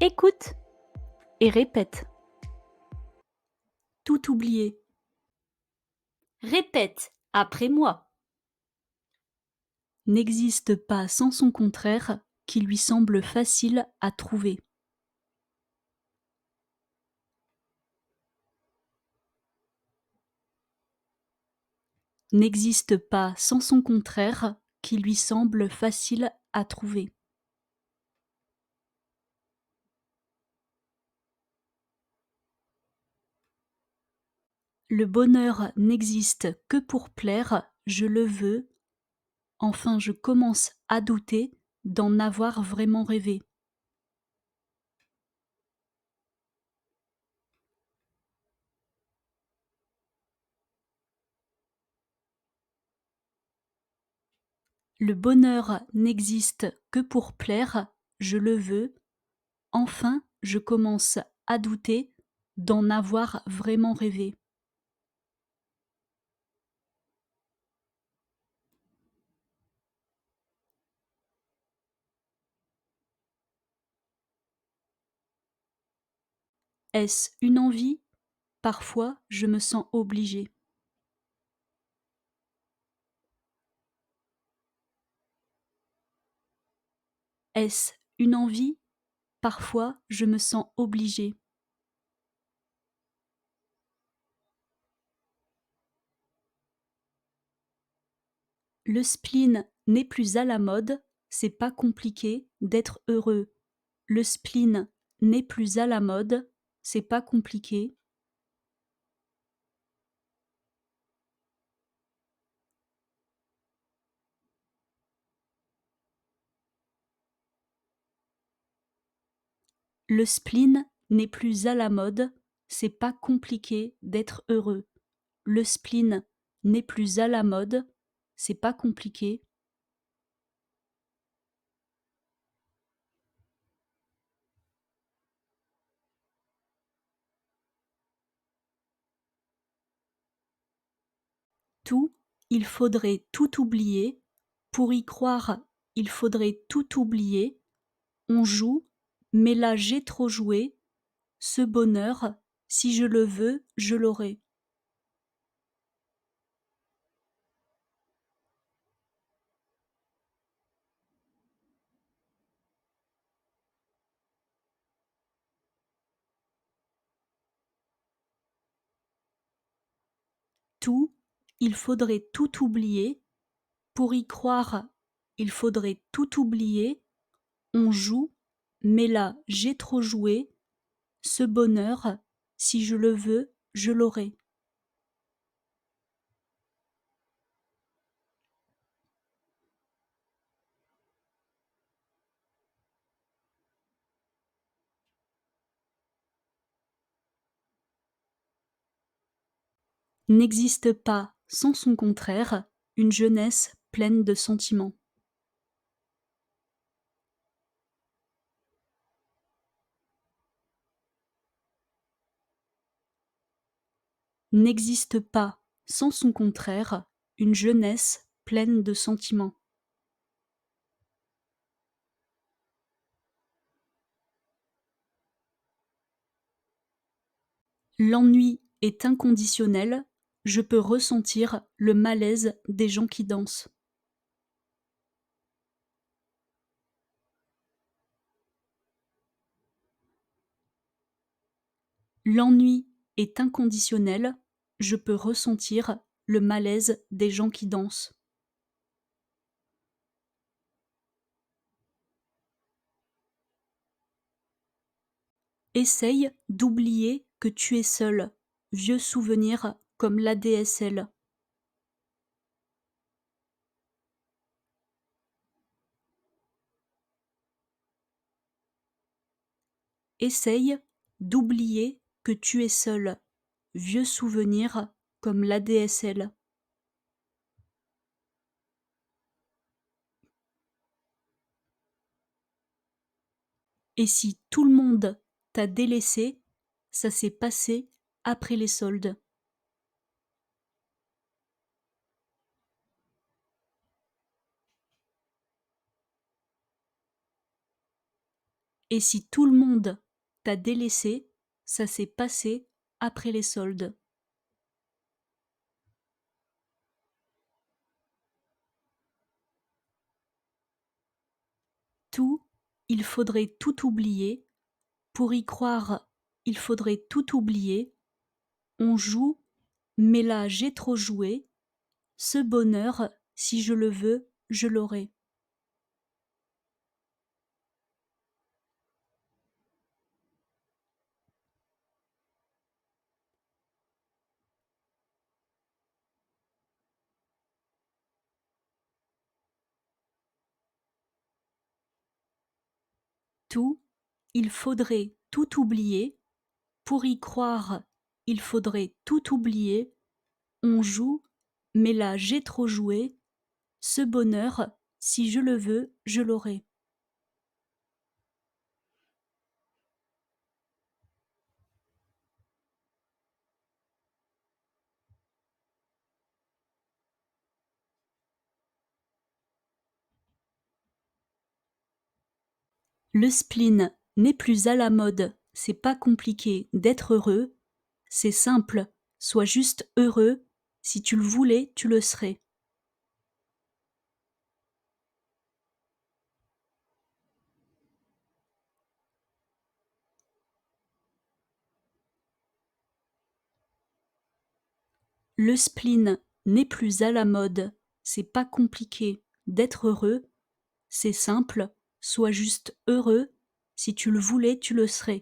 Écoute et répète. Tout oublier. Répète après moi. N'existe pas sans son contraire qui lui semble facile à trouver. N'existe pas sans son contraire qui lui semble facile à trouver. Le bonheur n'existe que pour plaire, je le veux, enfin je commence à douter d'en avoir vraiment rêvé. Le bonheur n'existe que pour plaire, je le veux, enfin je commence à douter d'en avoir vraiment rêvé. Est-ce une envie? Parfois je me sens obligée. Est-ce une envie? Parfois je me sens obligée. Le spleen n'est plus à la mode, c'est pas compliqué d'être heureux. Le spleen n'est plus à la mode, c'est pas compliqué. Le spleen n'est plus à la mode, c'est pas compliqué d'être heureux. Le spleen n'est plus à la mode, c'est pas compliqué. Tout, il faudrait tout oublier. Pour y croire, il faudrait tout oublier. On joue, mais là j'ai trop joué. Ce bonheur, si je le veux, je l'aurai. Tout, il faudrait tout oublier. Pour y croire, il faudrait tout oublier. On joue, mais là j'ai trop joué. Ce bonheur, si je le veux, je l'aurai. N'existe pas, sans son contraire, une jeunesse pleine de sentiments. N'existe pas, sans son contraire, une jeunesse pleine de sentiments. L'ennui est inconditionnel, je peux ressentir le malaise des gens qui dansent. L'ennui est inconditionnel, je peux ressentir le malaise des gens qui dansent. Essaye d'oublier que tu es seul, vieux souvenir comme l'ADSL. Essaye d'oublier que tu es seul, vieux souvenir comme l'ADSL. Et si tout le monde t'a délaissé, ça s'est passé après les soldes. Et si tout le monde t'a délaissé, ça s'est passé après les soldes. Tout, il faudrait tout oublier. Pour y croire, il faudrait tout oublier. On joue, mais là j'ai trop joué. Ce bonheur, si je le veux, je l'aurai. Tout, il faudrait tout oublier. Pour y croire, il faudrait tout oublier. On joue, mais là j'ai trop joué. Ce bonheur, si je le veux, je l'aurai. Le spleen n'est plus à la mode, c'est pas compliqué d'être heureux, c'est simple, sois juste heureux, si tu le voulais, tu le serais. Le spleen n'est plus à la mode, c'est pas compliqué d'être heureux, c'est simple, sois juste heureux, si tu le voulais, tu le serais.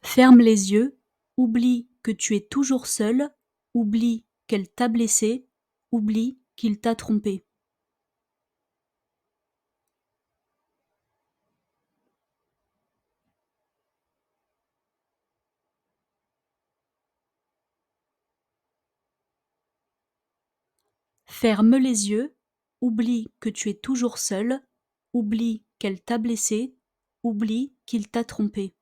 Ferme les yeux, oublie que tu es toujours seul, oublie qu'elle t'a blessé, oublie qu'il t'a trompé. Ferme les yeux, oublie que tu es toujours seul, oublie qu'elle t'a blessé, oublie qu'il t'a trompé.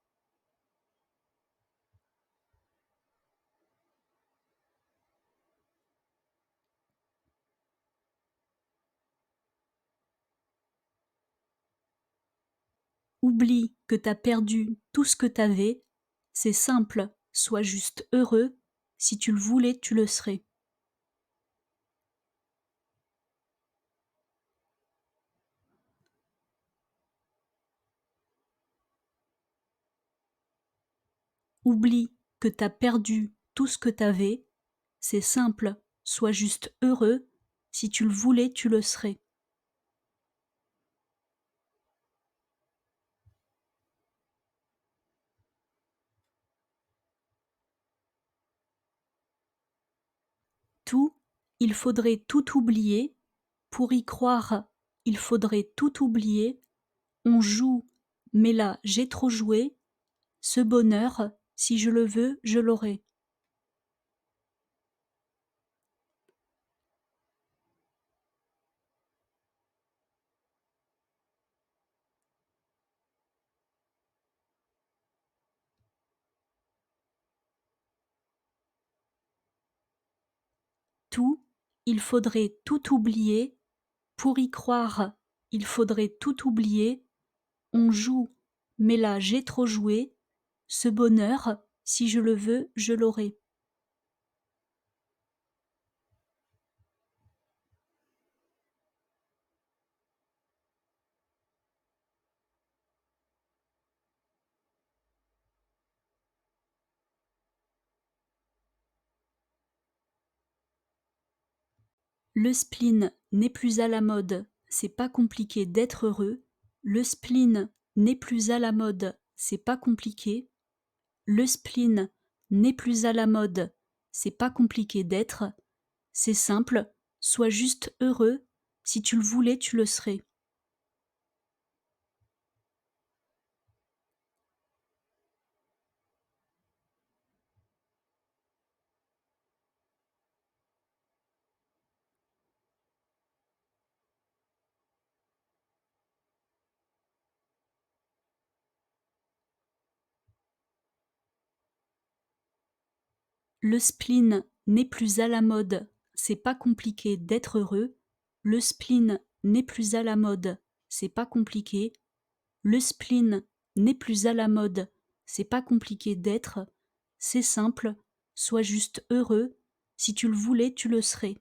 Oublie que t'as perdu tout ce que t'avais, c'est simple, sois juste heureux, si tu le voulais, tu le serais. Oublie que t'as perdu tout ce que t'avais, c'est simple, sois juste heureux, si tu le voulais, tu le serais. Tout, il faudrait tout oublier, pour y croire, il faudrait tout oublier. On joue, mais là j'ai trop joué, ce bonheur, si je le veux, je l'aurai. Tout, il faudrait tout oublier, pour y croire, il faudrait tout oublier. On joue, mais là j'ai trop joué, ce bonheur, si je le veux, je l'aurai. Le spleen n'est plus à la mode, c'est pas compliqué d'être heureux. Le spleen n'est plus à la mode, c'est pas compliqué. Le spleen n'est plus à la mode, c'est pas compliqué d'être. C'est simple, sois juste heureux, si tu le voulais, tu le serais. Le spleen n'est plus à la mode, c'est pas compliqué d'être heureux. Le spleen n'est plus à la mode, c'est pas compliqué. Le spleen n'est plus à la mode, c'est pas compliqué d'être. C'est simple, sois juste heureux. Si tu le voulais, tu le serais.